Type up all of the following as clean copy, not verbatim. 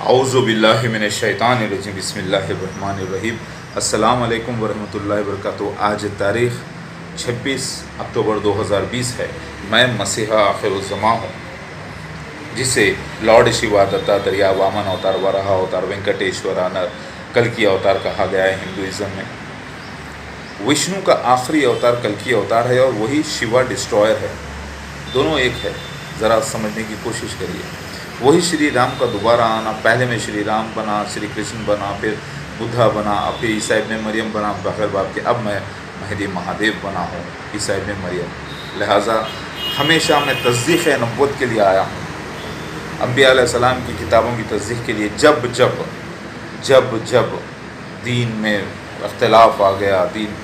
اعوذ باللہ من الشیطان الرجیم بسم اللہ الرحمن الرحیم۔ السلام علیکم ورحمۃ اللہ وبرکاتہ۔ آج تاریخ 26 اکتوبر 2020 ہے۔ میں مسیحا آخر الزماں ہوں، جسے لارڈ شیوا دتا، دریا وامن اوتار، وراہا اوتار، وینکٹیشورا کلکی اوتار کہا گیا ہے ہندوازم میں۔ وشنو کا آخری اوتار کلکی اوتار ہے اور وہی شیوا ڈسٹرائر ہے، دونوں ایک ہے۔ ذرا سمجھنے کی کوشش کریے۔ وہی شری رام کا دوبارہ آنا، پہلے میں شری رام بنا، شری کرشن بنا، پھر بدھا بنا، پھر عیسیٰ ابن مریم بنا بغیر باپ کے، اب میں مہدی مہادیو بنا ہوں، عیسیٰ ابن مریم۔ لہٰذا ہمیشہ میں تصدیق نبوت کے لیے آیا ہوں، انبیاء علیہ السلام کی کتابوں کی تصدیق کے لیے۔ جب جب دین میں اختلاف آ گیا، دین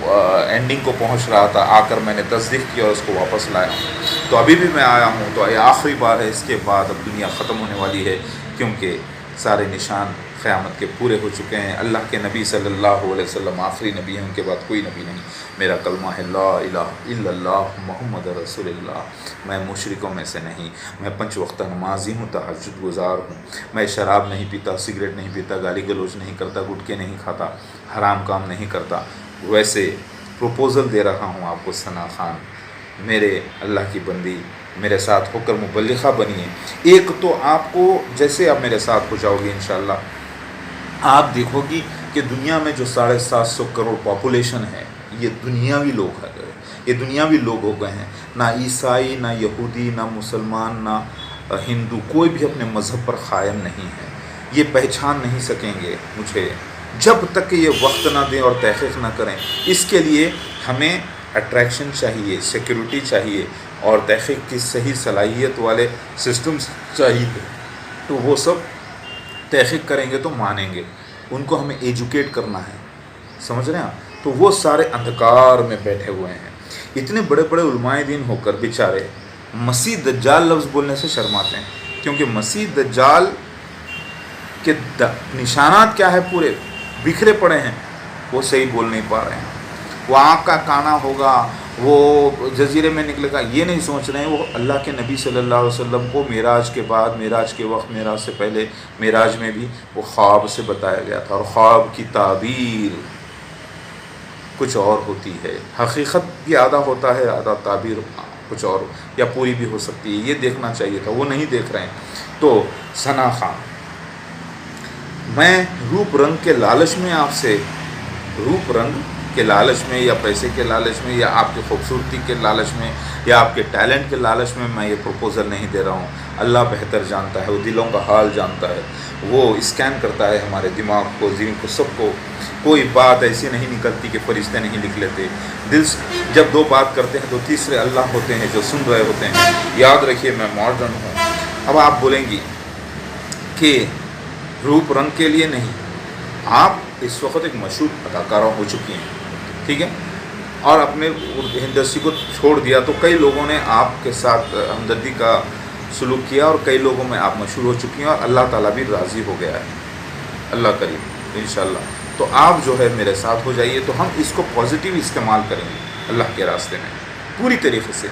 اینڈنگ کو پہنچ رہا تھا، آ کر میں نے تصدیق کی اور اس کو واپس لایا ہوں۔ تو ابھی بھی میں آیا ہوں، تو یہ آخری بار ہے، اس کے بعد اب دنیا ختم ہونے والی ہے، کیونکہ سارے نشان قیامت کے پورے ہو چکے ہیں۔ اللہ کے نبی صلی اللہ علیہ وسلم آخری نبی ہیں، ان کے بعد کوئی نبی نہیں۔ میرا کلمہ ہے لا الہ الا اللہ محمد رسول اللہ۔ میں مشرکوں میں سے نہیں، میں 5 وقتہ نمازی ہوں، تہجد گزار ہوں۔ میں شراب نہیں پیتا، سگریٹ نہیں پیتا، گالی گلوچ نہیں کرتا، گٹکے نہیں کھاتا، حرام کام نہیں کرتا۔ ویسے پروپوزل دے رہا ہوں آپ کو، ثنا خان میرے اللہ کی بندی، میرے ساتھ ہو کر مبلغہ بنیے۔ ایک تو آپ کو، جیسے آپ میرے ساتھ ہو جاؤ گے انشاءاللہ، آپ دیکھو گی کہ دنیا میں جو 750 کروڑ پاپولیشن ہے، یہ دنیاوی لوگ ہیں، یہ دنیاوی لوگ ہو گئے ہیں۔ نہ عیسائی، نہ یہودی، نہ مسلمان، نہ ہندو، کوئی بھی اپنے مذہب پر قائم نہیں ہے۔ یہ پہچان نہیں سکیں گے مجھے جب تک کہ یہ وقت نہ دیں اور تحقیق نہ کریں۔ اس کے لیے ہمیں اٹریکشن چاہیے، سیکیورٹی چاہیے، اور تحقیق کی صحیح صلاحیت والے سسٹمز چاہیے۔ تو وہ سب تحقیق کریں گے تو مانیں گے، ان کو ہمیں ایجوکیٹ کرنا ہے، سمجھ رہے ہیں آپ؟ تو وہ سارے اندھکار میں بیٹھے ہوئے ہیں، اتنے بڑے بڑے علماء دین ہو کر بیچارے مسیح دجال لفظ بولنے سے شرماتے ہیں، کیونکہ مسیح دجال کے نشانات کیا ہے، پورے بکھرے پڑے ہیں، وہ صحیح بول نہیں پا رہے ہیں۔ وہ آنکھ کا کانا ہوگا، وہ جزیرے میں نکلے گا، یہ نہیں سوچ رہے ہیں۔ وہ اللہ کے نبی صلی اللہ علیہ وسلم کو معراج کے بعد، معراج کے وقت، معراج سے پہلے، معراج میں بھی وہ خواب سے بتایا گیا تھا، اور خواب کی تعبیر کچھ اور ہوتی ہے، حقیقت بھی آدھا ہوتا ہے، آدھا تعبیر کچھ اور، یا پوری بھی ہو سکتی ہے۔ یہ دیکھنا چاہیے تھا، وہ نہیں دیکھ رہے ہیں۔ تو ثنا خان، میں روپ رنگ کے لالچ میں آپ سے، روپ رنگ کے لالچ میں، یا پیسے کے لالچ میں، یا آپ کی خوبصورتی کے لالچ میں، یا آپ کے ٹیلنٹ کے لالچ میں یہ پروپوزل نہیں دے رہا ہوں۔ اللہ بہتر جانتا ہے، وہ دلوں کا حال جانتا ہے، وہ اسکین کرتا ہے ہمارے دماغ کو، ذہن کو، سب کو۔ کوئی بات ایسی نہیں نکلتی کہ فرشتے نہیں لکھ لیتے۔ دل جب 2 بات کرتے ہیں تو تیسرے اللہ ہوتے ہیں جو سن رہے ہوتے ہیں۔ یاد رکھیے، میں ماڈرن ہوں۔ اب آپ بولیں گی کہ روپ رنگ کے لیے نہیں، آپ اس وقت ایک مشہور اداکارہ ہو چکی ہیں، ٹھیک ہے، اور اپنے انڈسٹری کو چھوڑ دیا، تو کئی لوگوں نے آپ کے ساتھ ہمدردی کا سلوک کیا، اور کئی لوگوں میں آپ مشہور ہو چکی ہیں، اور اللہ تعالیٰ بھی راضی ہو گیا ہے، اللہ کریم انشاءاللہ۔ تو آپ جو ہے میرے ساتھ ہو جائیے، تو ہم اس کو پازیٹیو استعمال کریں گے اللہ کے راستے میں پوری طریقے سے۔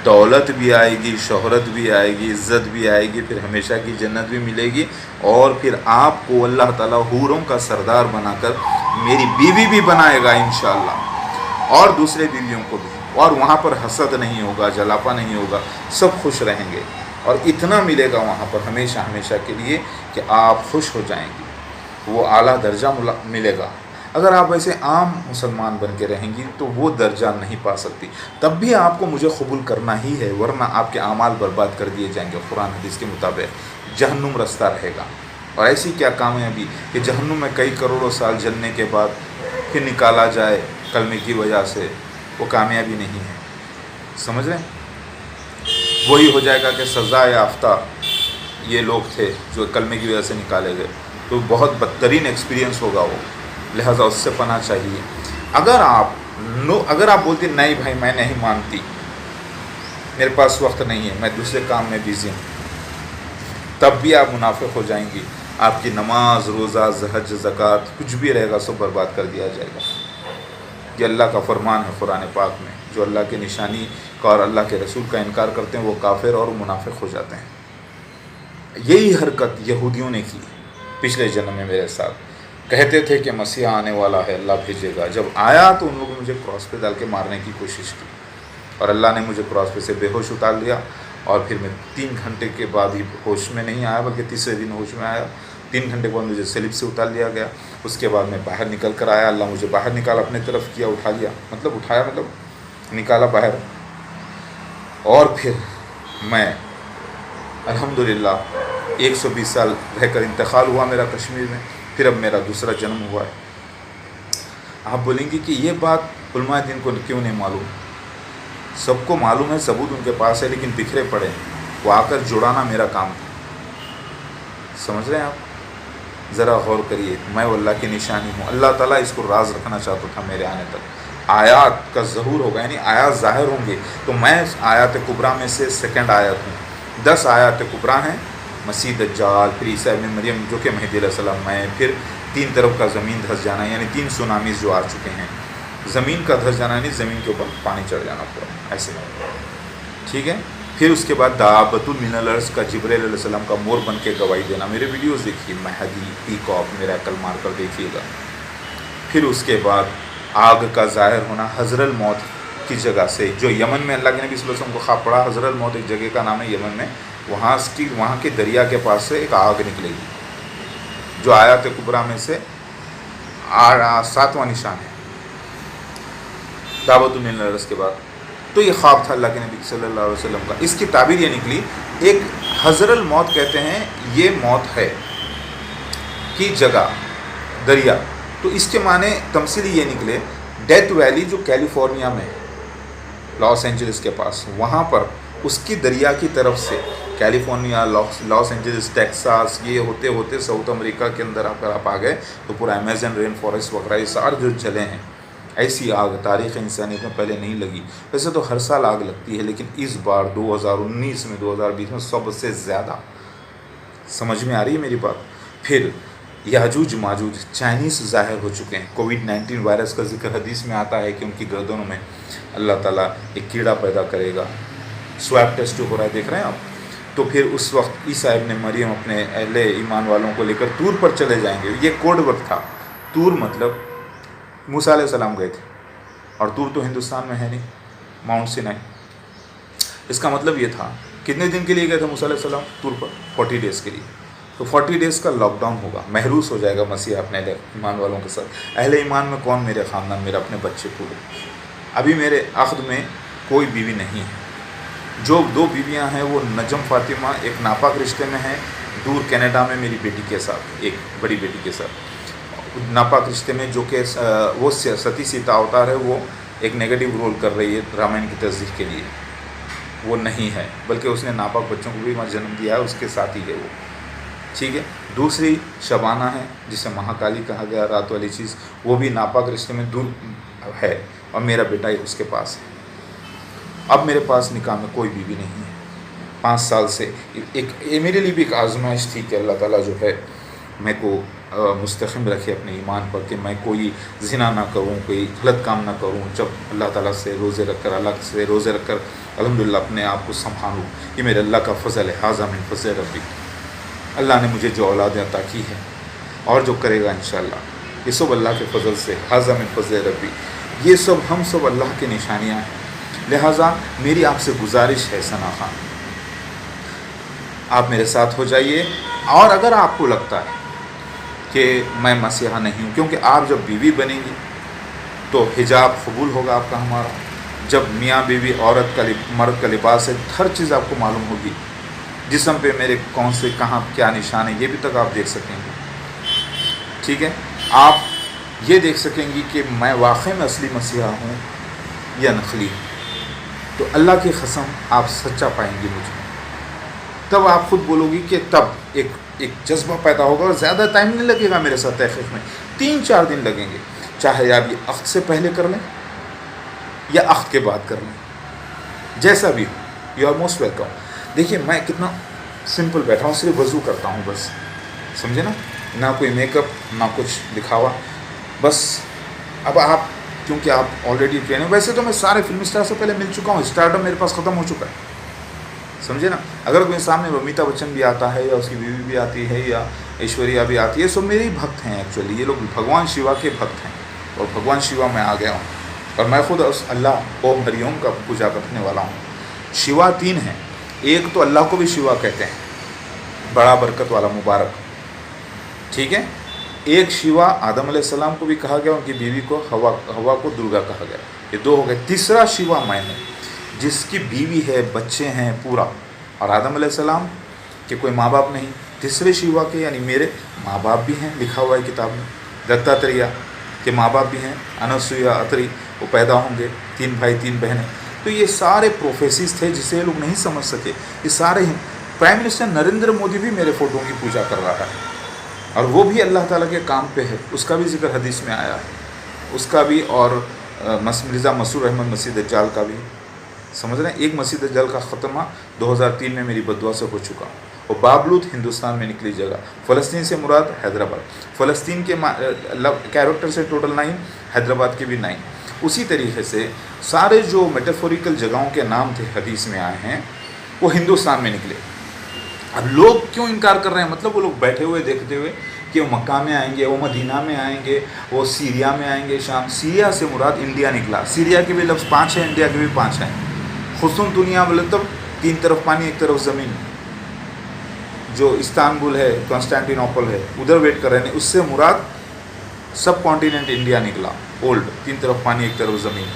دولت بھی آئے گی، شہرت بھی آئے گی، عزت بھی آئے گی، پھر ہمیشہ کی جنت بھی ملے گی، اور پھر آپ کو اللہ تعالیٰ حوروں کا سردار بنا کر میری بیوی بھی بنائے گا انشاءاللہ، اور دوسرے بیویوں کو بھی، اور وہاں پر حسد نہیں ہوگا، جلاپا نہیں ہوگا، سب خوش رہیں گے، اور اتنا ملے گا وہاں پر ہمیشہ ہمیشہ کے لیے کہ آپ خوش ہو جائیں گی، وہ اعلیٰ درجہ ملے گا۔ اگر آپ ایسے عام مسلمان بن کے رہیں گی تو وہ درجہ نہیں پا سکتی، تب بھی آپ کو مجھے قبول کرنا ہی ہے، ورنہ آپ کے اعمال برباد کر دیے جائیں گے۔ قرآن حدیث کے مطابق جہنم رستہ رہے گا، اور ایسی کیا کامیابی کہ جہنم میں کئی کروڑوں سال جلنے کے بعد پھر نکالا جائے کلمے کی وجہ سے، وہ کامیابی نہیں ہے، سمجھ رہے ہیں؟ وہی ہو جائے گا کہ سزا یافتہ یہ لوگ تھے جو کلمے کی وجہ سے نکالے گئے، تو بہت بدترین ایکسپیرینس ہوگا وہ، لہٰذا اس سے پناہ چاہیے۔ اگر آپ بولتے نہیں بھائی میں نہیں مانتی، میرے پاس وقت نہیں ہے، میں دوسرے کام میں بزی ہوں، تب بھی آپ منافق ہو جائیں گی۔ آپ کی نماز، روزہ، حج، زکوٰۃ، کچھ بھی رہے گا سب برباد کر دیا جائے گا۔ یہ اللہ کا فرمان ہے قرآن پاک میں، جو اللہ کی نشانی کا اور اللہ کے رسول کا انکار کرتے ہیں وہ کافر اور منافق ہو جاتے ہیں۔ यही हरकत यहूदियों ने की पिछले जन्म में मेरे साथ। कहते थे कि मसीहा आने वाला है, अल्लाह भेजेगा। जब आया तो उन लोगों ने मुझे क्रॉस पे डाल के मारने की कोशिश की, और अल्लाह ने मुझे क्रॉस पे से बेहोश उतार लिया। और फिर मैं 3 घंटे के बाद ही होश में नहीं आया, बल्कि तीसरे दिन होश में आया। 3 घंटे के बाद मुझे सलीब से उतार लिया गया। उसके बाद मैं बाहर निकल कर आया, अल्लाह मुझे बाहर निकाला, अपने तरफ किया, उठा लिया, मतलब उठाया मतलब निकाला बाहर। और फिर मैं अल्हम्दुलिल्लाह 120 साल रहकर इंतकाल हुआ मेरा कश्मीर में। फिर अब मेरा दूसरा जन्म हुआ है। आप बोलेंगे कि ये बात उलमा दिन को क्यों नहीं मालूम? सबको मालूम है, सबूत उनके पास है, लेकिन बिखरे पड़े हैं। वो आकर जुड़ाना मेरा काम था। समझ रहे हैं आप? ज़रा गौर करिए। मैं अल्लाह की निशानी हूँ। अल्लाह ताला इसको राज रखना चाहता था मेरे आने तक। आयात का ज़हूर होगा, यानी आयात ज़ाहिर होंगे। तो मैं आयात कुबरा में से सेकंड आयत हूँ। 10 आयात कुबरा हैं, मसीह दज्जाल, फिर ईसा इब्न मरियम जो कि मेहदी अलैहिस्सलाम, मैं, फिर 3 तरफ का ज़मीन धस जाना, यानी 3 सुनामीज़ जो आ चुके हैं। ज़मीन का धस जाना यानी ज़मीन के ऊपर पानी चढ़ जाना पूरा, ऐसे, ठीक है। फिर उसके बाद दाबतुल मिनल अर्ज़ का जिब्रील अलैहिस्सलाम का मोर बन के गवाही देना। मेरे वीडियोस देखिए, महदी, पीकॉक, मेरा कल मार कर देखिएगा। फिर उसके बाद आग का ज़ाहिर होना हज़रल मौत की जगह से, जो यमन में अल्लाह के नबी सल्लल्लाहु अलैहि वसल्लम को ख़्वाब पड़ा। हज़रल मौत एक जगह का नाम है यमन में। वहाँ के दरिया के पास से एक आग निकलेगी, जो आयत कुबरा में से 7वां निशान है, दावतुल मिनल अर्ज़ के बाद। तो ये ख्वाब था अल्लाह के नबी सल्लल्लाहु अलैहि वसल्लम का। इसकी ताबीर ये निकली, एक हज़रल मौत कहते हैं, ये मौत है की जगह दरिया। तो इसके माने तमसीली ये निकले, डेथ वैली जो कैलिफोर्निया में है, लॉस एंजलिस के पास, वहाँ पर उसकी दरिया की तरफ से कैलिफोर्निया, लॉस एंजलिस, टेक्सास, ये होते होते साउथ अमेरिका के अंदर अगर आप आ गए तो पूरा अमेज़न रेन फॉरेस्ट वगैरह ये सारे जो जले हैं। ऐसी आग तारीख़ इंसानियत में पहले नहीं लगी। वैसे तो हर साल आग लगती है, लेकिन इस बार 2019 में, 2020 में सबसे ज़्यादा। समझ में आ रही है मेरी बात? फिर याजूज माजूज चाइनीज़ ज़ाहिर हो चुके हैं। कोविड-19 वायरस का जिक्र हदीस में आता है कि उनकी गर्दनों में अल्लाह ताला एक कीड़ा पैदा करेगा। स्वैब टेस्ट जो हो रहा है, देख रहे हैं आप? तो फिर उस वक्त ईसा इब्न मरियम अपने अहले ईमान वालों को लेकर तूर पर चले जाएंगे। ये कोड वर्ड था। तूर मतलब मूसा अलैहिस्सलाम गए थे, और तूर तो हिंदुस्तान में है नहीं, माउंट सिनाई। इसका मतलब ये था, कितने दिन के लिए गए थे मूसा अलैहिस्सलाम तूर पर? 40 डेज़ के लिए। तो 40 डेज़ का लॉकडाउन होगा, महरूस हो जाएगा मसीह अपने ईमान वालों के साथ। अहले ईमान में कौन? मेरे ख़ानदान, मेरा अपने बच्चे पूरे। अभी मेरे अक़द में कोई बीवी नहीं है। जो 2 बीवियां हैं वो नजम फ़ातिमा एक नापाक रिश्ते में है, दूर कनाडा में मेरी बेटी के साथ, एक बड़ी बेटी के साथ नापाक रिश्ते में, जो कि वो सती सीता अवतार है, वो एक नेगेटिव रोल कर रही है रामायण की तस्दीक के लिए। वो नहीं है, बल्कि उसने नापाक बच्चों को भी वहाँ जन्म दिया है, उसके साथ ही है वो, ठीक है। दूसरी शबाना है, जिसे महाकाली कहा गया, रात वाली चीज़, वो भी नापाक रिश्ते में दूर है, और मेरा बेटा ही उसके पास है। अब मेरे पास निकाह में कोई बीवी नहीं है 5 साल से। ये मेरे लिए भी एक आजमाइश थी कि अल्लाह ताला जो है मैं को मुस्तक़िम रखे अपने ईमान पर, कि मैं कोई ज़िना ना करूं, कोई गलत काम ना करूं। जब अल्लाह ताला से रोज़े रखकर, अल्लाह से रोज़े रखकर अल्हम्दुलिल्लाह अपने आप को संभालूं, ये मेरे अल्लाह का फ़ज़ल है। हाज़ा मिन फ़ज़ल रब्बी। अल्लाह ने मुझे जो औलाद अता की है और जो करेगा इंशाअल्लाह, ये सब अल्लाह के फ़ज़ल से। हाज़ा मिन फ़ज़ल रब्बी। ये सब हम सब अल्लाह की निशानियाँ हैं। लिहाजा मेरी आपसे गुजारिश है सना खान, आप मेरे साथ हो जाइए। और अगर आपको लगता है कि मैं मसीहा नहीं हूँ, क्योंकि आप जब बीवी बनेंगी तो हिजाब कबूल होगा आपका हमारा। जब मियाँ बीवी, औरत का मर्द का लिबास है, हर चीज़ आपको मालूम होगी। जिस्म पे मेरे कौन से कहाँ क्या निशान है, ये भी तक आप देख सकेंगे, ठीक है। आप ये देख सकेंगी कि मैं वाकई में असली मसीहा हूँ या नकली। तो अल्लाह की कसम आप सच्चा पाएंगे मुझे। तब आप खुद बोलोगी कि तब एक जज्बा पैदा होगा, और ज़्यादा टाइम नहीं लगेगा मेरे साथ तहक़ीक़ में, 3-4 दिन लगेंगे। चाहे आप ये अक़्द से पहले कर लें या अक़्द के बाद कर लें, जैसा भी हो, यू आर मोस्ट वेलकम। देखिए मैं कितना सिंपल बैठा हूँ, सिर्फ वज़ू करता हूँ बस, समझे ना कोई मेकअप, ना कुछ दिखावा, बस। अब आप, क्योंकि आप ऑलरेडी ट्रेन हैं, वैसे तो मैं सारे फिल्म स्टार से पहले मिल चुका हूँ, स्टारडम मेरे पास ख़त्म हो चुका है, समझे ना। अगर कोई सामने अमिताभ बच्चन भी आता है या उसकी बीवी भी आती है या ऐश्वर्या भी आती है, सब मेरे ही भक्त हैं एक्चुअली। ये लोग भगवान शिवा के भक्त हैं और भगवान शिवा में आ गया हूँ और मैं खुद उस अल्लाह ओम हरिओम का पूजा करने वाला हूँ। शिवा 3 हैं, एक तो अल्लाह को भी शिवा कहते हैं, बड़ा बरकत वाला मुबारक, ठीक है। एक शिवा आदम अलैहिस्सलाम को भी कहा गया, उनकी बीवी को हवा को दुर्गा कहा गया, ये 2 हो गए। तीसरा शिवा मैं हूँ जिसकी बीवी है, बच्चे हैं पूरा, और आदम अलैहिस्सलाम के कोई माँ बाप नहीं। तीसरे शिवा के यानी मेरे माँ बाप भी हैं, लिखा हुआ है किताब में। दत्तात्रेय के माँ बाप भी हैं, अनसुईया अत्रि, वो पैदा होंगे, 3 भाई 3 बहनें। तो ये सारे प्रोफेसीज थे जिसे लोग नहीं समझ सके। ये सारे हैं। प्राइम मिनिस्टर नरेंद्र मोदी भी मेरे फ़ोटो की पूजा कर रहा है और वो भी अल्लाह ताला के काम पे है, उसका भी जिक्र हदीस में आया है, उसका भी। और मिर्ज़ा मसूर अहमद मसीह दज्जाल का भी, समझ रहे हैं। एक मसीह दज्जाल का ख़त्मा 2003 में मेरी बदुआ से हो चुका। और बाबलूत हिंदुस्तान में निकली जगह, फ़लस्तीन से मुराद हैदराबाद, फ़लस्तीन के कैरेक्टर से टोटल 9, हैदराबाद के भी 9। उसी तरीके से सारे जो मेटाफोरिकल जगहों के नाम थे हदीस में आए हैं वो हिंदुस्तान में निकले। अब लोग क्यों इनकार कर रहे हैं? मतलब वो लोग बैठे हुए देखते हुए कि वो मक्का में आएंगे, वो मदीना में आएंगे, वो सीरिया में आएंगे, शाम। सीरिया से मुराद इंडिया निकला। सीरिया के भी लफ्ज़ 5 हैं, इंडिया के भी 5 हैं। खुसुन दुनिया मतलब 3 तरफ पानी 1 तरफ ज़मीन, जो इस्तांबुल है, कॉन्स्टेंटिनोपल है, उधर वेट कर रहे हैं। उससे मुराद सब कॉन्टिनेंट इंडिया निकला, ओल्ड, 3 तरफ पानी 1 तरफ ज़मीन।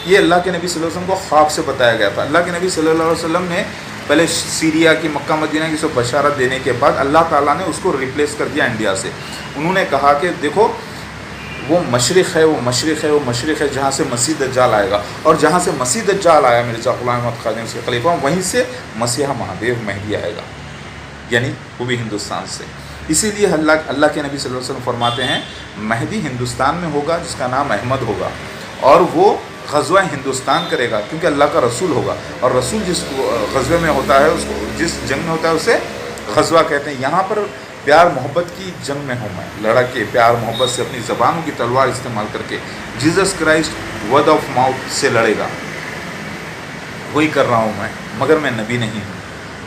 ये अल्लाह के नबी सल्लल्लाहु अलैहि वसल्लम को ख्वाब से बताया गया था। अल्लाह के नबी सल्लल्लाहु अलैहि वसल्लम ने पहले सीरिया की, मक्का मदीना की सब बशारत देने के बाद अल्लाह ताला ने उसको रिप्लेस कर दिया इंडिया से। उन्होंने कहा कि देखो वो मशरिक़ है, वो मशरिक़ है, वो मशरिक़ है जहाँ से मसीह दज्जाल आएगा, और जहाँ से मसीह दज्जाल आया मिर्ज़ा ग़ुलाम अहमद ख़ादिम से खलीफा, वहीं से मसीहा महादेव महदी आएगा, यानी वो भी हिंदुस्तान से। इसीलिए अल्लाह के नबी सल्लल्लाहु अलैहि वसल्लम फरमाते हैं महदी हिंदुस्तान में होगा जिसका नाम अहमद होगा, और वो ग़ज़वा हिंदुस्तान करेगा क्योंकि अल्लाह का रसूल होगा। और रसूल जिस ग़ज़वे में होता है, उसको जिस जंग में होता है उसे ग़ज़वा कहते हैं। यहाँ पर प्यार मोहब्बत की जंग में हूँ मैं, लड़ा के प्यार मोहब्बत से अपनी ज़बानों की तलवार इस्तेमाल करके। Jesus Christ word of mouth से लड़ेगा, वही कर रहा हूँ मैं, मगर मैं नबी नहीं हूँ।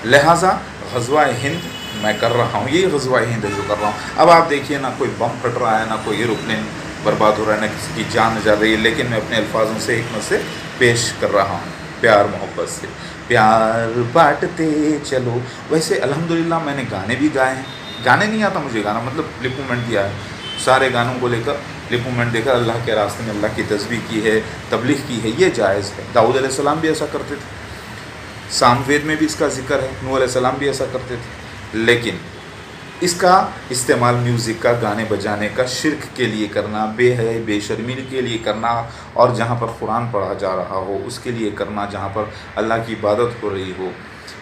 लिहाजा ग़ज़वा हिंद मैं कर रहा हूँ, यही ग़ज़वा हिंद है जो कर रहा हूँ। अब आप देखिए ना कोई बम फट रहा है, ना कोई एरोप्लेन बर्बाद हो रहा है, ना किसी की जान जा रही है, लेकिन मैं अपने अल्फाजों से हिकमत से पेश कर रहा हूँ, प्यार मोहब्बत से। प्यार बांटते चलो। वैसे अल्हम्दुलिल्लाह मैंने गाने भी गाए हैं, गाने नहीं आता मुझे गाना, मतलब लिप मूवमेंट दिया है, सारे गानों को लेकर लिप मूवमेंट देकर अल्लाह के रास्ते में अल्लाह की तस्बीह की है, तबलीग की है, ये जायज़ है। दाऊद अलैहिस्सलाम भी ऐसा करते थे, सामवेद में भी इसका जिक्र है, नूह अलैहिस्सलाम भी ऐसा करते थे। लेकिन इसका इस्तेमाल म्यूज़िक का, गाने बजाने का, शिर्क के लिए करना, बेहयाई बेशर्मी के लिए करना, और जहाँ पर कुरान पढ़ा जा रहा हो उसके लिए करना, जहाँ पर अल्लाह की इबादत हो रही हो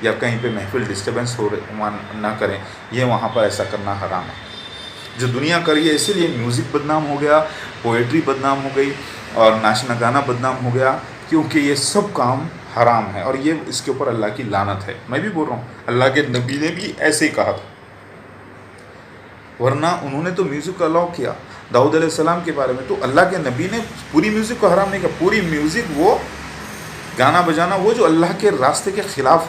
या कहीं पे महफिल डिस्टर्बेंस हो रही ना करें, ये वहाँ पर ऐसा करना हराम है। जो दुनिया करी है, इसीलिए म्यूज़िक बदनाम हो गया, पोएट्री बदनाम हो गई और नाचना गाना बदनाम हो गया, क्योंकि ये सब काम हराम है और ये इसके ऊपर अल्लाह की लानत है। मैं भी बोल रहा हूँ, अल्लाह के नबी ने भी ऐसे ही कहा था, वरना उन्होंने तो म्यूज़िक को अलाउ किया दाऊद अलैहिस्सलाम के बारे में। तो अल्लाह के नबी ने पूरी म्यूज़िक को हराम नहीं किया। पूरी म्यूज़िक, वो गाना बजाना, वो जो अल्लाह के रास्ते के ख़िलाफ़,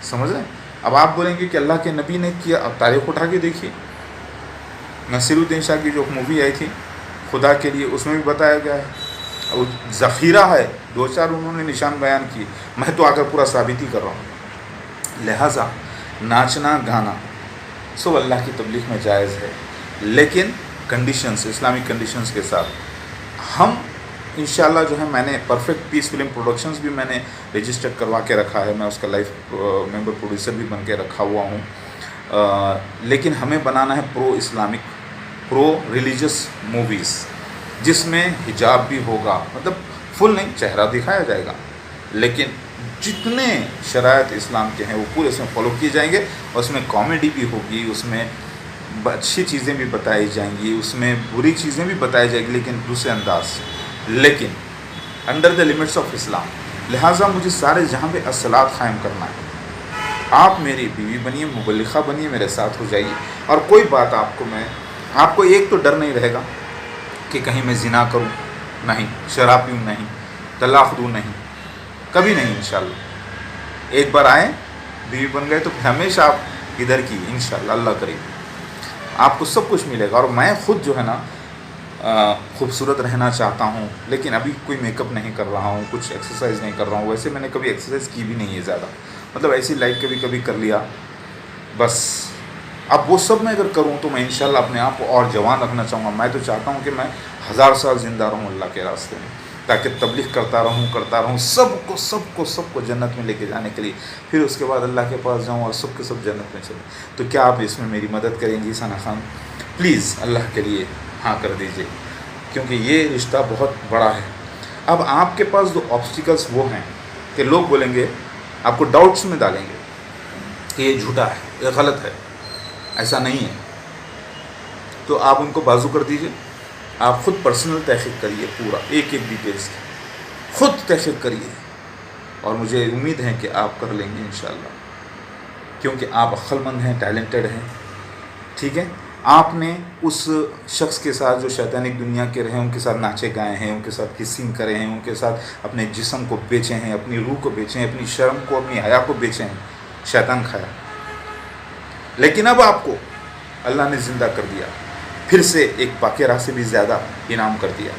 समझ रहे हैं। अब आप बोलेंगे कि अल्लाह के नबी ने किया, अब तारीख़ उठा के देखिए। नसीरुद्दीन शाह की जो मूवी आई थी खुदा के लिए, उसमें भी बताया गया है, और ज़ख़ीरा है, 2-4 उन्होंने निशान बयान किए, मैं तो आकर पूरा साबित ही कर रहा हूँ। लिहाजा नाचना गाना सब अल्लाह की तबलीग में जायज़ है, लेकिन कंडीशंस, इस्लामिक कंडीशंस के साथ। हम इंशाल्लाह जो है, मैंने परफेक्ट पीस फिल्म प्रोडक्शंस भी मैंने रजिस्टर्ड करवा के रखा है, मैं उसका लाइफ मेंबर प्रोड्यूसर भी बन के रखा हुआ हूँ। लेकिन हमें बनाना है pro Islamic, pro religious movies, जिसमें हिजाब भी होगा, मतलब फुल नहीं, चेहरा दिखाया जाएगा, लेकिन जितने शरायत इस्लाम के हैं वो पूरे उसमें फॉलो किए जाएंगे। और उसमें कॉमेडी भी होगी, उसमें अच्छी चीज़ें भी बताई जाएंगी, उसमें बुरी चीज़ें भी बताई जाएंगी, लेकिन दूसरे अंदाज से, लेकिन under the limits of Islam. लिहाजा मुझे सारे जहाँ पे अस्सलात क़ायम करना है। आप मेरी बीवी बनिए, मुबल्लिग़ा बनिए, मेरे साथ हो जाइए, और कोई बात आपको एक तो डर नहीं रहेगा कि कहीं मैं ज़िना करूं, नहीं, शराब पीऊँ नहीं, तलाक़ दूँ नहीं, कभी नहीं इंशाअल्लाह। एक बार आए, बीवी बन गए तो हमेशा आप इधर की, इंशाल्लाह अल्लाह करीम आपको सब कुछ मिलेगा। और मैं ख़ुद जो है ना खूबसूरत रहना चाहता हूँ, लेकिन अभी कोई मेकअप नहीं कर रहा हूँ, कुछ एक्सरसाइज नहीं कर रहा हूँ। वैसे मैंने कभी एक्सरसाइज की भी नहीं है ज़्यादा, मतलब ऐसी लाइक कभी कभी कर लिया बस। अब वो सब मैं अगर करूँ तो मैं इंशाल्लाह अपने आप को और जवान रखना चाहूँगा। मैं तो चाहता हूँ कि मैं 1000 साल ज़िंदा रहूँ अल्लाह के रास्ते में, ताकि तबलीग करता रहूँ सबको जन्नत में लेके जाने के लिए। फिर उसके बाद अल्लाह के पास जाऊँ और सब के सब जन्नत में चले। तो क्या आप इसमें मेरी मदद करेंगी सना खान? प्लीज़ अल्लाह के लिए हाँ कर दीजिए, क्योंकि ये रिश्ता बहुत बड़ा है। अब आपके पास जो ऑब्स्टिकल्स वो हैं कि लोग बोलेंगे, आपको डाउट्स में डालेंगे कि ये झूठा है, ये गलत है, ऐसा नहीं है, तो आप उनको बाजू कर दीजिए। आप ख़ुद पर्सनल तहक़ीक़ करिए, पूरा एक एक डिटेल्स की ख़ुद तहक़ीक़ करिए, और मुझे उम्मीद है कि आप कर लेंगे इंशाल्लाह, क्योंकि आप अक्लमंद हैं, टैलेंटेड हैं। ठीक है, आपने उस शख्स के साथ जो शैतानिक दुनिया के रहे, उनके साथ नाचे गाए हैं, उनके साथ किसिंग करे हैं, उनके साथ अपने जिस्म को बेचे हैं, अपनी रूह को बेचे हैं, अपनी शर्म को, अपनी हया को बेचे हैं, शैतान खाया। लेकिन अब आपको अल्लाह ने ज़िंदा कर दिया, फिर से एक पाकेरा से भी ज़्यादा इनाम कर दिया।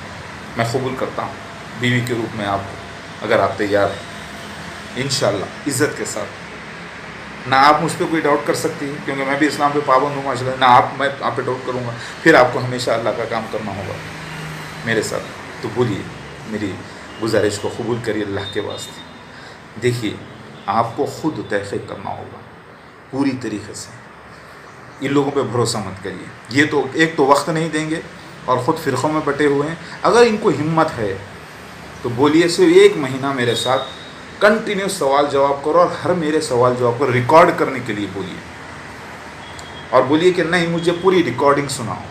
मैं कबूल करता हूँ बीवी के रूप में आपको, अगर आप तैयार हैं इंशाल्लाह इज़्ज़त के साथ। ना आप मुझ पर कोई डाउट कर सकती है, क्योंकि मैं भी इस्लाम पे पाबंद हूँ माशाल्लाह। ना मैं आप पे डाउट करूँगा, फिर आपको हमेशा अल्लाह का काम करना होगा मेरे साथ। तो बोलिए, मेरी गुजारिश को कबूल करिए अल्लाह के वास्ते। देखिए, आपको ख़ुद तहक़ीक़ करना होगा पूरी तरीक़े से। इन लोगों पे भरोसा मत करिए, ये तो एक तो वक्त नहीं देंगे और ख़ुद फ़िरक़ों में बटे हुए हैं। अगर इनको हिम्मत है तो बोलिए, सिर्फ 1 महीना मेरे साथ कंटिन्यूस सवाल जवाब करो, और हर मेरे सवाल जवाब को रिकॉर्ड करने के लिए बोलिए, और बोलिए कि नहीं, मुझे पूरी रिकॉर्डिंग सुनाओ,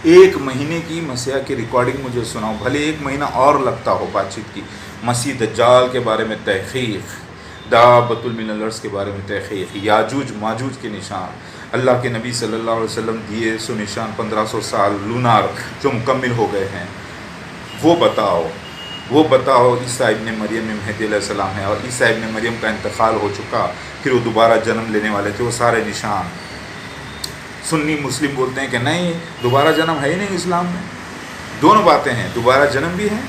1 महीने की मसीहा की रिकॉर्डिंग मुझे सुनाओ। भले 1 महीना और लगता हो बातचीत की, मसीह दज्जाल के बारे में तहक़ीक़, दाबतुल मिनल अर्ज़ के बारे में तहक़ीक़, याजूज माजूज के निशान, अल्लाह के नबी सल्लल्लाहु अलैहि वसल्लम दिए सो निशान 1500 साल लूनार जो मुकम्मिल हो गए हैं, वो बताओ ईसा इब्न मरियम महदी अलैहिस्सलाम है, और ईसा इब्न मरियम का इंतकाल हो चुका, फिर वो दोबारा जन्म लेने वाले थे, वो सारे निशान। सुन्नी मुस्लिम बोलते हैं कि नहीं, दोबारा जन्म है ही नहीं इस्लाम में। दोनों बातें हैं, दोबारा जन्म भी है,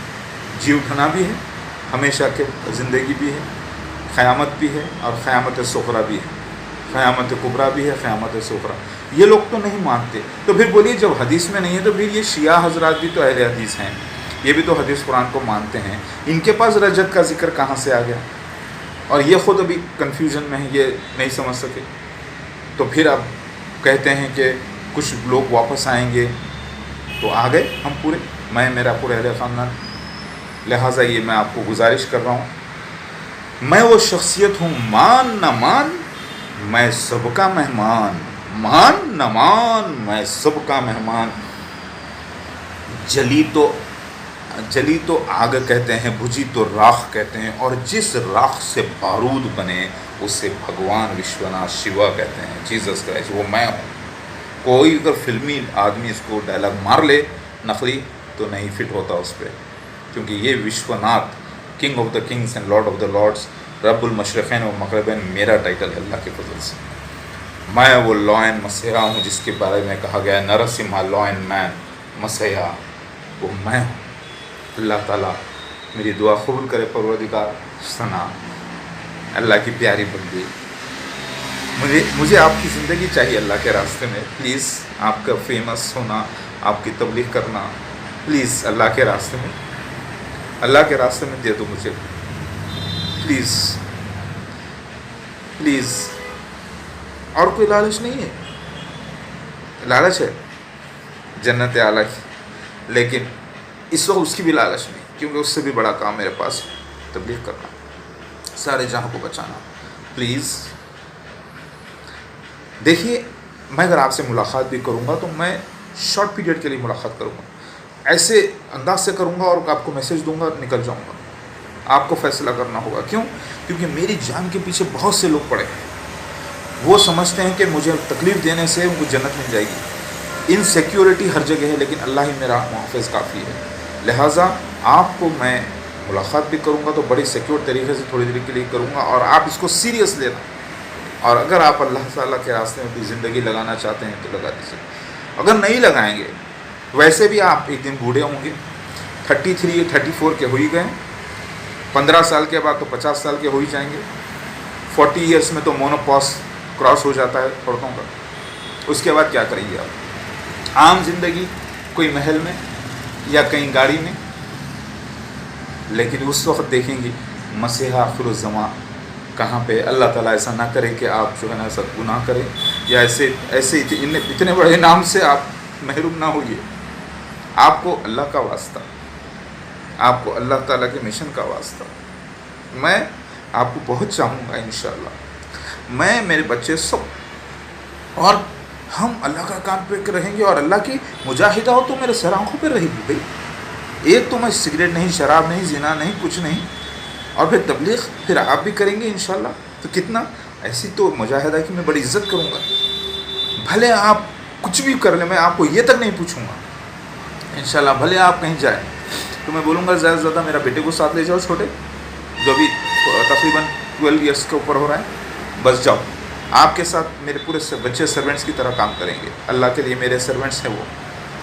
जी उठना भी है, हमेशा के ज़िंदगी भी है, क़यामत भी है, और क़यामत सुग़रा भी है, क़यामत कुबरा भी है, क़यामत सुग़रा। ये लोग तो नहीं मानते। तो फिर बोलिए, जब हदीस में नहीं है तो फिर ये शिया हजरात भी तो अहले हदीस हैं, ये भी तो हदीस कुरान को मानते हैं, इनके पास रजत का जिक्र कहाँ से आ गया? और ये ख़ुद अभी कन्फ्यूजन में है, ये नहीं समझ सके। तो फिर अब कहते हैं कि कुछ लोग वापस आएंगे, तो आ गए हम पूरे, मैं मेरा पूरे अहले ख़ानदान। लिहाजा ये मैं आपको गुजारिश कर रहा हूँ, मैं वो शख्सियत हूँ, मान न मान मैं सबका मेहमान, मान न मान मैं सबका मेहमान। जली तो आग कहते हैं, बुझी तो राख कहते हैं, और जिस राख से बारूद बने उसे भगवान विश्वनाथ शिवा कहते हैं, जीसस क्राइस्ट, वो मैं हूँ। कोई अगर फिल्मी आदमी इसको डायलॉग मार ले नकली तो नहीं फिट होता उस पर, क्योंकि ये Vishwanath, king of the kings and lord of the lords, रब्बुल मशरिक़ैन व मग़रिबैन मेरा टाइटल है अल्लाह के फजल से। मैं वो लॉयन मसीहा हूँ जिसके बारे में कहा गया है, नरसिम्हा लॉयन मैन मसीहा, वो मैं हूँ। अल्लाह ताला मेरी दुआ कबूल करे। परवरदिगार सना, अल्लाह की प्यारी बंदी, मुझे आपकी ज़िंदगी चाहिए अल्लाह के रास्ते में। प्लीज़ आपका फेमस होना, आपकी तबलीग करना, प्लीज़ अल्लाह के रास्ते में दे दो मुझे, प्लीज़। और कोई लालच नहीं है, लालच है जन्नत आला की, लेकिन इस वक्त उसकी भी लालच नहीं, क्योंकि उससे भी बड़ा काम मेरे पास है, तबलीग करना, सारे जहां को बचाना। प्लीज़ देखिए, मैं अगर आपसे मुलाकात भी करूंगा तो मैं शॉर्ट पीरियड के लिए मुलाकात करूंगा, ऐसे अंदाज से करूंगा और आपको मैसेज दूंगा और निकल जाऊंगा। आपको फैसला करना होगा। क्यों? क्योंकि मेरी जान के पीछे बहुत से लोग पड़े हैं, वो समझते हैं कि मुझे तकलीफ़ देने से उनको जन्नत मिल जाएगी। इनसिक्योरिटी हर जगह है, लेकिन अल्लाह ही मेरा मुहाफ़िज़ काफ़ी है। लिहाजा आपको मैं मुलाकात भी करूँगा तो बड़ी सिक्योर तरीके से थोड़ी देर के लिए करूँगा, और आप इसको सीरियस लेना। और अगर आप अल्लाह ताला के रास्ते में अपनी ज़िंदगी लगाना चाहते हैं तो लगा दीजिए। अगर नहीं लगाएंगे, वैसे भी आप एक दिन बूढ़े होंगे, 33 34 के हो ही गए, 15 साल के बाद तो 50 साल के हो ही जाएंगे, 40 ईयर्स में तो मोनोपॉज क्रॉस हो जाता है औरतों का। उसके बाद क्या करेंगे आप? आम ज़िंदगी, कोई महल में या कहीं गाड़ी में, लेकिन उस वक्त देखेंगे मसीहा आखिरुज़्ज़मां कहाँ पे। अल्लाह ताला ऐसा ना करे कि आप जो है ना सब गुनाह करें, या ऐसे इतने बड़े नाम से आप महरूम ना होइए। आपको अल्लाह का वास्ता, आपको अल्लाह ताला के मिशन का वास्ता, मैं आपको बहुत चाहूँगा इंशाअल्लाह। मैं, मेरे बच्चे सब, और हम अल्लाह का काम पे रहेंगे। और अल्लाह की मुजाहिदा हो तो मेरे सर आँखों पर रहेगी भाई। एक तो मैं सिगरेट नहीं, शराब नहीं, जिना नहीं, कुछ नहीं, और फिर तबलीग फिर आप भी करेंगे इंशाअल्लाह। तो कितना ऐसी तो मुजाहिदा की मैं बड़ी इज़्ज़त करूँगा। भले आप कुछ भी कर लें, मैं आपको ये तक नहीं पूछूँगा इंशाअल्लाह। भले आप कहीं जाएँ तो मैं बोलूँगा ज़्यादा से ज़्यादा मेरा बेटे को साथ ले जाओ, छोटे जो अभी तकरीबन 12 ईयर्स के ऊपर हो रहा है, बस जाओ। आपके साथ मेरे पूरे बच्चे सर्वेंट्स की तरह काम करेंगे। अल्लाह के लिए मेरे सर्वेंट्स हैं वो,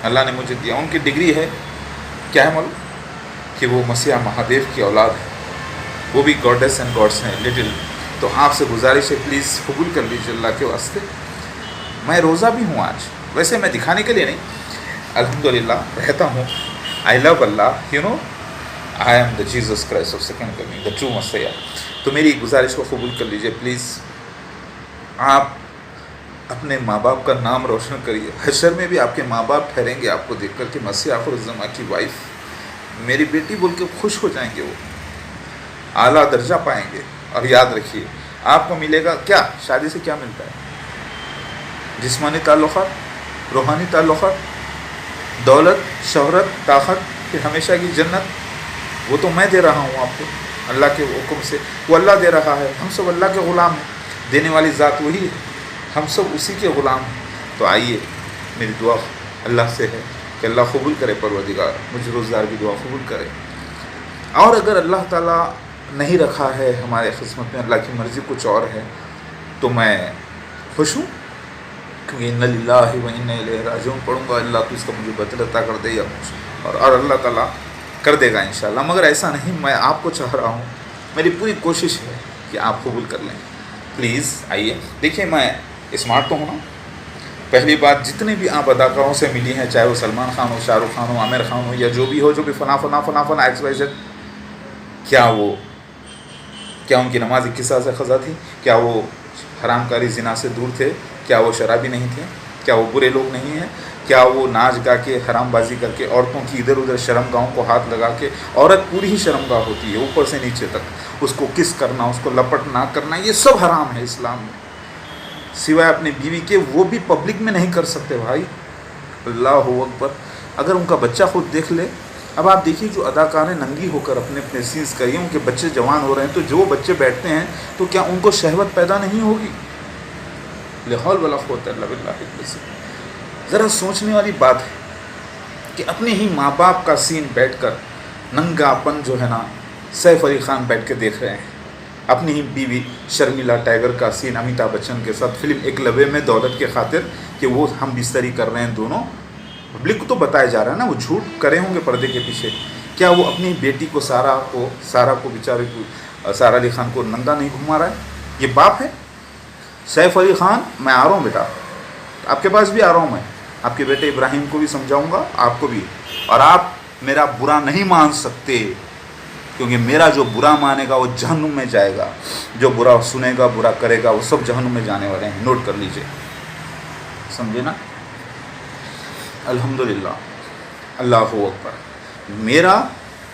अल्लाह ने मुझे दिया। उनकी डिग्री है क्या है मालूम? कि वो मसीहा महादेव की औलाद है, वो भी गॉडेस एंड गॉड्स हैं लिटिल। तो आपसे गुजारिश है प्लीज़ कबूल कर लीजिए अल्लाह के वास्ते। मैं रोज़ा भी हूँ आज, वैसे मैं दिखाने के लिए नहीं, अल्हम्दुलिल्लाह रहता हूँ। I love Allah, you know, I am the Jesus Christ of second coming, the true मसीहा। तो मेरी गुजारिश को कबूल कर लीजिए प्लीज़। आप अपने माँ बाप का नाम रोशन करिए। हशर में भी आपके माँ बाप ठहरेंगे आपको देख कर के मसीह आखिरुज़्ज़मां की वाइफ, मेरी बेटी बोल के खुश हो जाएंगे, वो आला दर्जा पाएंगे। और याद रखिए, आपको मिलेगा क्या? शादी से क्या मिलता है? जिस्मानी ताल्लुक़ात, रूहानी ताल्लुक़ात, दौलत, शोहरत, ताकत, फिर हमेशा की जन्नत। वो तो मैं दे रहा हूँ आपको अल्लाह के हुक्म से, वो अल्लाह दे रहा है। हम सब अल्लाह के ग़ुलाम हैं, देने वाली ज़ात वही है, हम सब उसी के ग़ुलाम हैं। तो आइए, मेरी दुआ अल्लाह से है कि अल्लाह कबूल करे, परवरदिगार मुझे रोज़गार की दुआ कबूल करे। और अगर अल्लाह ताला नहीं रखा है हमारे किस्मत में, अल्लाह की मर्ज़ी कुछ और है, तो मैं खुश हूँ, क्योंकि इन्ना लिल्लाहि व इन्ना इलैहि राजिऊन पढ़ूँगा। अल्लाह तो इसका मुझे बदला अता कर दे या कुछ, और अल्लाह ताला कर देगा इंशाअल्लाह। मगर ऐसा नहीं, मैं आपको चाह रहा हूँ, मेरी पूरी कोशिश है कि आप कबूल कर लें। प्लीज़ आइए। देखिए, मैं स्मार्ट तो हूँ ना। पहली बात, जितने भी आप अदाकारों से मिली हैं, चाहे वो सलमान खान हो, शाहरुख खान हो, आमिर खान हो, या जो भी हो, जो भी फना XYZ, क्या उनकी नमाज 21 साल से क़ज़ा थी? क्या वो हरामकारी ज़िना से दूर थे? क्या वो शराबी नहीं थे? क्या वो बुरे लोग नहीं हैं? क्या वो नाच गा के, हरामबाजी करके, औरतों की इधर उधर शर्मगाहों को हाथ लगा के, औरत पूरी ही शर्मगाह होती है ऊपर से नीचे तक, उसको किस करना, उसको लपट ना करना, ये सब हराम है इस्लाम में, सिवाय अपनी बीवी के। वो भी पब्लिक में नहीं कर सकते भाई। अल्लाह अकबर। अगर उनका बच्चा खुद देख ले। अब आप देखिए, जो अदाकारें नंगी होकर अपने अपने सीन्स करिए, उनके बच्चे जवान हो रहे हैं, तो जो बच्चे बैठते हैं तो क्या उनको शहवत पैदा नहीं होगी? लाहौल वला क़ुव्वत इल्ला बिल्लाह। ज़रा सोचने वाली बात है कि अपने ही माँ बाप का सीन बैठकर नंगापन जो है ना, सैफ अली ख़ान बैठ के देख रहे हैं। अपनी ही बीवी शर्मिला टैगर का सीन अमिताभ बच्चन के साथ फिल्म एकलव्य में दौलत के खातिर कि वो हम बिस्तरी कर रहे हैं दोनों, पब्लिक को तो बताया जा रहा है ना, वो झूठ करे होंगे पर्दे के पीछे। क्या वो अपनी बेटी को सारा को बेचारे को, सारा अली ख़ान को नंगा नहीं घुमा रहा है? ये बाप है। सैफ अली ख़ान, मैं आ रहा हूँ बेटा, आपके पास भी आ रहा हूँ मैं, आपके बेटे इब्राहिम को भी समझाऊँगा, आपको भी। और आप मेरा बुरा नहीं मान सकते, क्योंकि मेरा जो बुरा मानेगा वो जहन्नुम में जाएगा, जो बुरा सुनेगा, बुरा करेगा, वो सब जहन्नुम में जाने वाले हैं। नोट कर लीजिए, समझे ना? अल्हम्दुलिल्लाह, अल्लाह अकबर।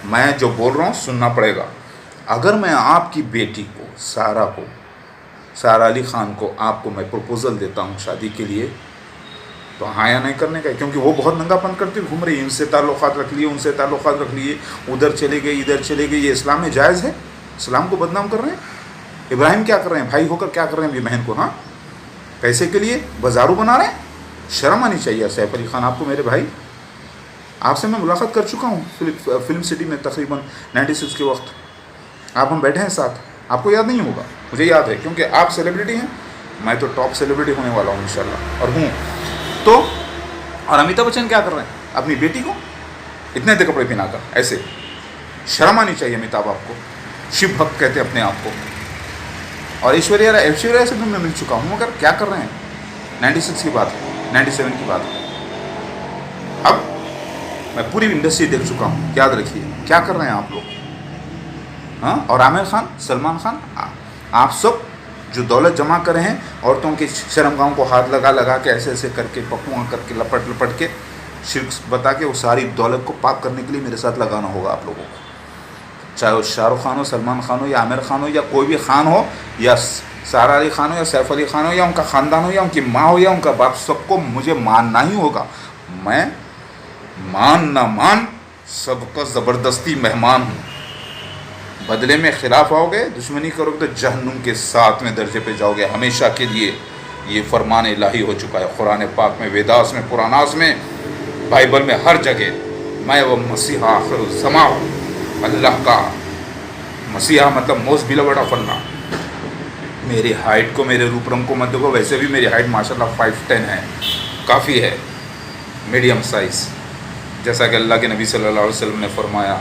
मैं जो बोल रहा हूँ सुनना पड़ेगा। अगर मैं आपकी बेटी को, सारा अली ख़ान को, आपको मैं प्रपोज़ल देता हूँ शादी के लिए, तो हाँ या नहीं करने का, क्योंकि वो बहुत नंगापन करती घूम रही है, इनसे ताल्लुक़ात रख लिए, उनसे ताल्लुक़ात रख लिए, उधर चले गए, इधर चले गए। ये इस्लाम में जायज़ है? इस्लाम को बदनाम कर रहे हैं। इब्राहिम क्या कर रहे हैं? भाई होकर क्या कर रहे हैं अभी बहन को? हाँ, पैसे के लिए बाजारू बना रहे हैं। शर्म आनी चाहिए सैफ अली ख़ान आपको, मेरे भाई। آپ سے میں ملاقات کر چکا ہوں فلم سٹی میں تقریباً 96 کے وقت. آپ ہم بیٹھے ہیں ساتھ. آپ کو یاد نہیں ہوگا, مجھے یاد ہے, کیونکہ آپ سیلیبریٹی ہیں, میں تو ٹاپ سیلیبریٹی ہونے والا ہوں انشاءاللہ, اور ہوں. تو اور امیتابھ بچن کیا کر رہے ہیں اپنی بیٹی کو اتنے اتنے کپڑے پہنا کر, ایسے شرم آنی چاہیے امیتابھ آپ کو. شیو بھکت کہتے ہیں اپنے آپ کو. اور ایشوریہ سے بھی میں مل چکا ہوں, مگر کیا کر رہے ہیں؟ 96 کی بات ہے, 97 کی بات ہے. اب میں پوری انڈسٹری دیکھ چکا ہوں, یاد رکھیے کیا کر رہے ہیں آپ لوگ. ہاں, اور عامر خان, سلمان خان, آپ سب جو دولت جمع کرے ہیں عورتوں کے شرمگاہوں کو ہاتھ لگا کے ایسے ایسے کر کے پپواں کر کے لپٹ کے شرک بتا کے وہ ساری دولت کو پاک کرنے کے لیے میرے ساتھ لگانا ہوگا آپ لوگوں کو. چاہے وہ شاہ رخ خان ہو, سلمان خان ہو, یا عامر خان ہو, یا کوئی بھی خان ہو, یا سارا علی خان ہو, یا سیف علی خان ہو, یا ان کا خاندان ہو, یا ان کی ماں ہو, یا ان کا باپ, سب کو مجھے ماننا ہی ہوگا. میں مان نہ مان سب کا زبردستی مہمان ہوں. بدلے میں خلاف آؤ گے, دشمنی کرو گے تو جہنم کے 7ویں درجے پہ جاؤ گے ہمیشہ کے لیے. یہ فرمان الہی ہو چکا ہے قرآن پاک میں, ویداس میں, پراناس میں, بائبل میں, ہر جگہ. میں وہ مسیح آخر الزماں ہوں, اللہ کا مسیحا, مطلب موسٹ بیلوڈ آف اللہ. میری ہائٹ کو, میرے روپ رنگ کو مت دیکھو, ویسے بھی میری ہائٹ ماشاءاللہ 5'10" ہے, کافی ہے, میڈیم سائز. جیسا کہ اللہ کے نبی صلی اللہ علیہ وسلم نے فرمایا,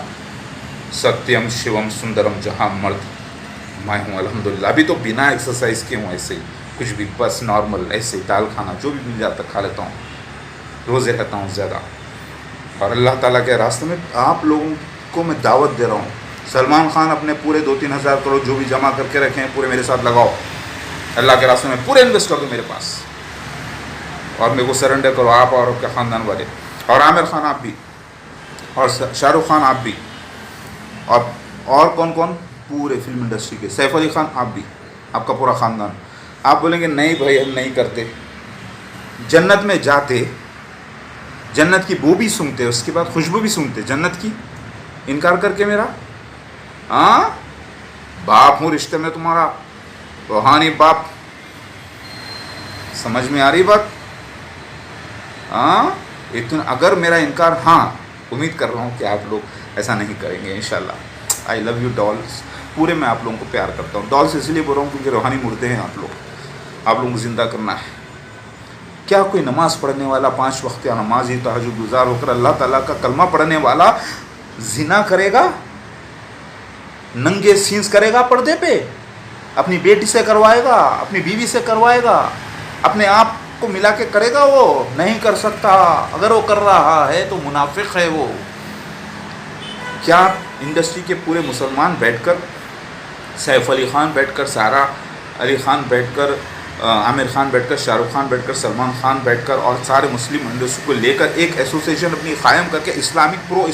ستیم شیوم سندرم, جہاں مرد میں ہوں الحمدللہ. ابھی تو بنا ایکسرسائز کے ہوں, ایسے ہی کچھ بھی, بس نارمل ایسے دال کھانا جو بھی مل جاتا کھا لیتا ہوں, روزے رہتا ہوں زیادہ. اور اللہ تعالیٰ کے راستے میں آپ لوگوں کو میں دعوت دے رہا ہوں. سلمان خان اپنے پورے 2-3 ہزار کروڑ جو بھی جمع کر کے رکھے ہیں پورے میرے ساتھ لگاؤ, اللہ کے راستے میں پورے انویسٹ کر دو میرے پاس, اور میرے کو سرنڈر کرو آپ اور آپ کے خاندان والے. اور عامر خان آپ بھی, اور شاہ رخ خان آپ بھی, اور کون کون پورے فلم انڈسٹری کے, سیف علی خان آپ بھی, آپ کا پورا خاندان. آپ بولیں گے نہیں بھائی ہم نہیں کرتے. جنت میں جاتے, جنت کی بو بھی سونگتے, اس کے بعد خوشبو بھی سونگتے جنت کی, انکار کر کے میرا. ہاں, باپ ہوں رشتے میں تمہارا, روحانی باپ. سمجھ میں آ رہی بات؟ ہاں, اتنا اگر میرا انکار, ہاں امید کر رہا ہوں کہ آپ لوگ ایسا نہیں کریں گے انشاءاللہ. آئی لو یو ڈالس. پورے میں آپ لوگوں کو پیار کرتا ہوں. ڈالس اس لیے بول رہا ہوں کیونکہ روحانی مردے ہیں آپ لوگوں کو زندہ کرنا ہے. کیا کوئی نماز پڑھنے والا 5 وقت یا نمازی تہجد گزار ہو کر اللہ تعالیٰ کا کلمہ پڑھنے والا زنا کرے گا, ننگے سینس کرے گا پردے پہ, اپنی بیٹی سے کروائے گا, اپنی بیوی سے کروائے گا, اپنے آپ کو ملا کے کرے گا؟ وہ نہیں کر سکتا. اگر وہ کر رہا ہے تو منافق ہے وہ. کیا انڈسٹری کے پورے مسلمان بیٹھ کر, سیف علی خان بیٹھ کر, سارا علی خان بیٹھ کر, عامر خان بیٹھ کر, شاہ رخ خان بیٹھ کر, سلمان خان بیٹھ کر, اور سارے مسلم انڈسٹری کو لے کر ایک ایسوسیشن اپنی قائم کر کے اسلامک پرو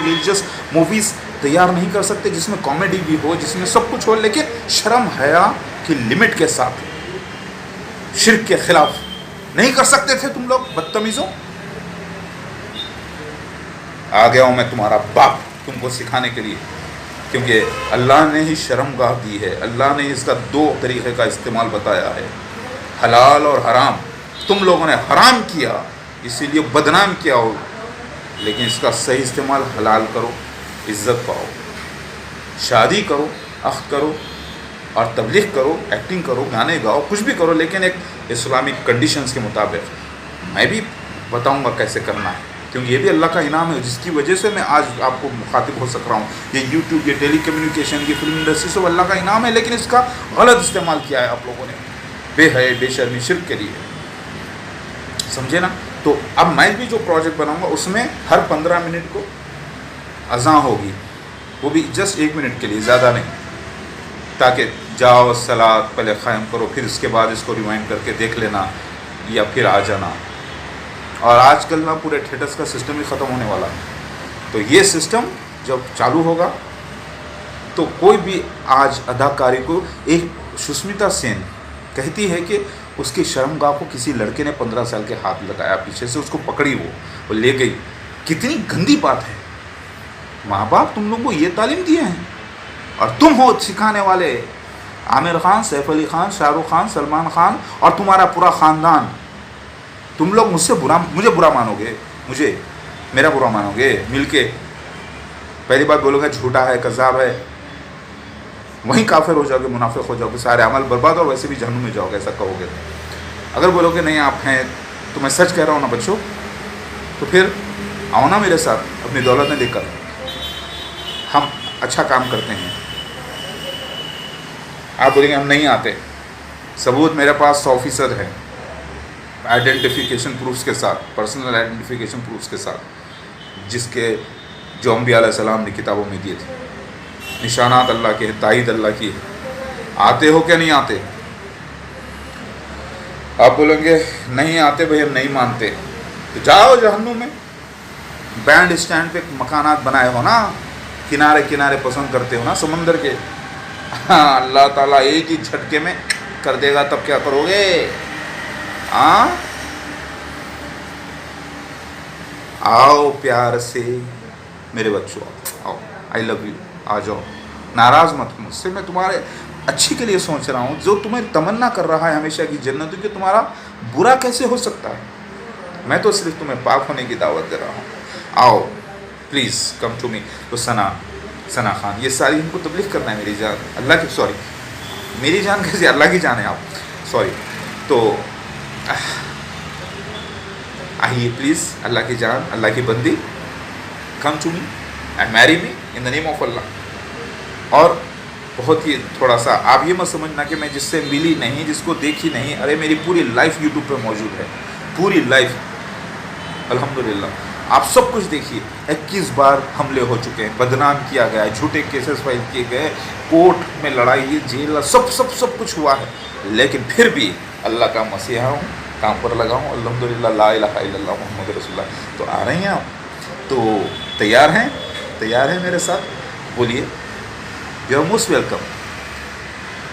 ریلیجس موویز تیار نہیں کر سکتے جس میں کامیڈی بھی ہو, جس میں سب کچھ ہو, لیکن شرم حیا کی لمٹ کے ساتھ, شرک کے خلاف نہیں کر سکتے تھے تم لوگ بدتمیزوں؟ آ گیا ہوں میں تمہارا باپ تم کو سکھانے کے لیے, کیونکہ اللہ نے ہی شرم گاہ دی ہے. اللہ نے اس کا 2 طریقے کا استعمال بتایا ہے, حلال اور حرام. تم لوگوں نے حرام کیا اسی لیے بدنام کیا ہو, لیکن اس کا صحیح استعمال حلال کرو, عزت پاؤ, شادی کرو, عقد کرو, اور تبلیغ کرو, ایکٹنگ کرو, گانے گاؤ, کچھ بھی کرو, لیکن ایک اسلامک کنڈیشنز کے مطابق. میں بھی بتاؤں گا کیسے کرنا ہے, کیونکہ یہ بھی اللہ کا انعام ہے جس کی وجہ سے میں آج آپ کو مخاطب ہو سک رہا ہوں. یہ یوٹیوب, یہ ٹیلی کمیونیکیشن, یہ فلم انڈسٹری سب اللہ کا انعام ہے, لیکن اس کا غلط استعمال کیا ہے آپ لوگوں نے, بے حیا بے شرمی شرک کے لیے. سمجھے نا؟ تو اب میں بھی جو پروجیکٹ بناؤں گا اس میں ہر 15 منٹ کو اذان ہوگی, وہ بھی جسٹ 1 منٹ کے لیے, زیادہ نہیں, تاکہ جاؤ صلاۃ پہلے قائم کرو, پھر اس کے بعد اس کو ریوائنڈ کر کے دیکھ لینا یا پھر آ جانا. اور آج کل نا پورے تھیٹرز کا سسٹم ہی ختم ہونے والا ہے. تو یہ سسٹم جب چالو ہوگا تو کوئی بھی آج اداکاری کو, ایک سشمیتا سین کہتی ہے کہ اس کی شرمگاہ کو کسی لڑکے نے 15 سال کے ہاتھ لگایا پیچھے سے, اس کو پکڑی, وہ لے گئی. کتنی گندی بات ہے. ماں باپ تم لوگوں کو یہ تعلیم دیے ہیں اور تم ہو سکھانے والے. عامر خان, سیف علی خان, شاہ رخ خان, سلمان خان اور تمہارا پورا خاندان. تم لوگ مجھے برا مانو گے, مجھے मेरा बुरा मानोगे मिल के? पहली बात बोलोगे झूठा है, कज़ाब है, वहीं काफिर हो जाओगे, मुनाफिक हो जाओगे, सारे अमल बर्बाद और वैसे भी जहन्नुम में जाओगे, ऐसा कहोगे। अगर बोलोगे नहीं आप हैं तो मैं सच कह रहा हूँ ना बच्चों, तो फिर आओ ना मेरे साथ अपनी दौलत में लेकर, हम अच्छा काम करते हैं। आप बोलेंगे हम नहीं आते, सबूत मेरे पास 100% है, आइडेंटिफिकेशन प्रूफ्स के साथ, पर्सनल आइडेंटिफिकेशन प्रूफ्स के साथ, जिसके जो अंबिया अलैहिस्सलाम ने किताबों में दिए थे। निशानात अल्लाह के, ताईद अल्लाह की। आते हो क्या नहीं आते? आप बोलेंगे नहीं आते भाई, हम नहीं मानते, तो जाओ जहन्नुम में। बैंड स्टैंड पे मकानात बनाए हो ना, किनारे किनारे पसंद करते हो ना समंदर के, हाँ, अल्लाह ताला एक ही झटके में कर देगा, तब क्या करोगे? हाँ, आओ प्यार से मेरे बच्चों, आओ, आई लव यू, आ जाओ, नाराज़ मत हो मुझसे, मैं तुम्हारे अच्छी के लिए सोच रहा हूँ। जो तुम्हें तमन्ना कर रहा है हमेशा की जन्नत की, तुम्हारा बुरा कैसे हो सकता है? मैं तो सिर्फ तुम्हें पाक होने की दावत दे रहा हूँ। आओ प्लीज़ कम टू मी। तो सना खान, ये सारी इनको तबलीग करना है मेरी जान, अल्लाह की, सॉरी मेरी जान कैसे, अल्लाह की जान है आप, सॉरी। तो आइए प्लीज़, अल्लाह की जान, अल्लाह की बंदी, come to me and marry me in the name of Allah. और बहुत ही थोड़ा सा आप ये मत समझना कि मैं जिससे मिली नहीं, जिसको देखी नहीं, अरे मेरी पूरी लाइफ यूट्यूब पे मौजूद है, पूरी लाइफ, अल्हम्दुलिल्लाह। आप सब कुछ देखिए, 21 बार हमले हो चुके हैं, बदनाम किया गया है, झूठे केसेस फाइल किए गए, कोर्ट में लड़ाई, जेल, सब कुछ हुआ है, लेकिन फिर भी अल्लाह का मसीहा हूँ, काम पर लगा हूँ, अल्हम्दुलिल्लाह, ला इलाहा इल्लल्लाह मुहम्मद रसूलुल्लाह। तो आ रही हैं आप, तो तैयार हैं मेरे साथ? बोलिए, यू आर मोस्ट वेलकम।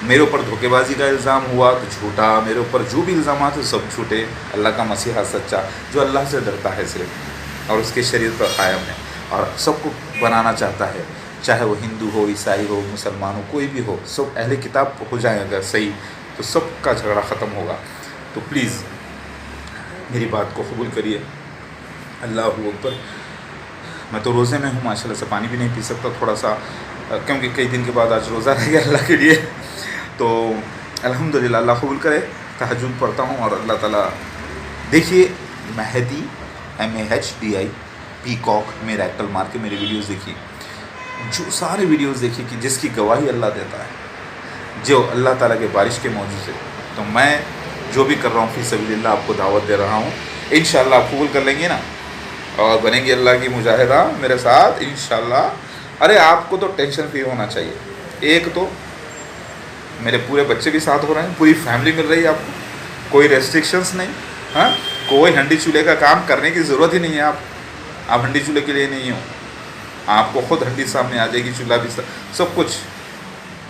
मेरे ऊपर धोखेबाजी का इल्ज़ाम हुआ तो झूठा, मेरे ऊपर जो भी इल्ज़ाम थे सब झूठे, अल्लाह का मसीहा सच्चा, जो अल्लाह से डरता है सिर्फ और उसके शरीयत पर कायम है और सबको बनाना चाहता है, चाहे वो हिंदू हो, ईसाई हो, मुसलमान हो, कोई भी हो, सब अहले किताब हो जाए अगर सही, तो सबका झगड़ा ख़त्म होगा। तो प्लीज़ मेरी बात को कबूल करिए। अल्लाह अकबर। मैं तो रोज़े में हूँ माशाल्लाह से, पानी भी नहीं पी सकता थोड़ा सा, क्योंकि कई दिन के बाद आज रोज़ा रह गया अल्लाह के लिए। तो अल्हम्दुलिल्लाह, अल्लाह कबूल करे। तहज्जुद पढ़ता हूँ और अल्लाह ताला, देखिए मेहदी MEHDI पीकॉक मिरेकल मार के मेरी वीडियोस देखिए, जो सारे वीडियोस देखिए कि जिसकी गवाही अल्लाह देता है, जो अल्लाह ताला के बारिश के मौजू से। तो मैं जो भी कर रहा हूँ फी सबीलिल्लाह आपको दावत दे रहा हूँ, इंशाअल्लाह आप कबूल कर लेंगे ना और बनेंगे अल्लाह की मुजाहिदा मेरे साथ इंशाअल्लाह। अरे आपको तो टेंशन फ्री होना चाहिए, एक तो मेरे पूरे बच्चे भी साथ हो रहे हैं, पूरी फैमिली मिल रही है आपको, कोई रेस्ट्रिक्शंस नहीं, हाँ, कोई हंडी चूल्हे का काम करने की ज़रूरत ही नहीं है। आप हंडी चूल्हे के लिए नहीं हो, आपको खुद हंडी सामने आ जाएगी, चूल्हा भी, सब कुछ।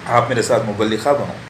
आप मेरे साथ मुबल्लिगा बनो।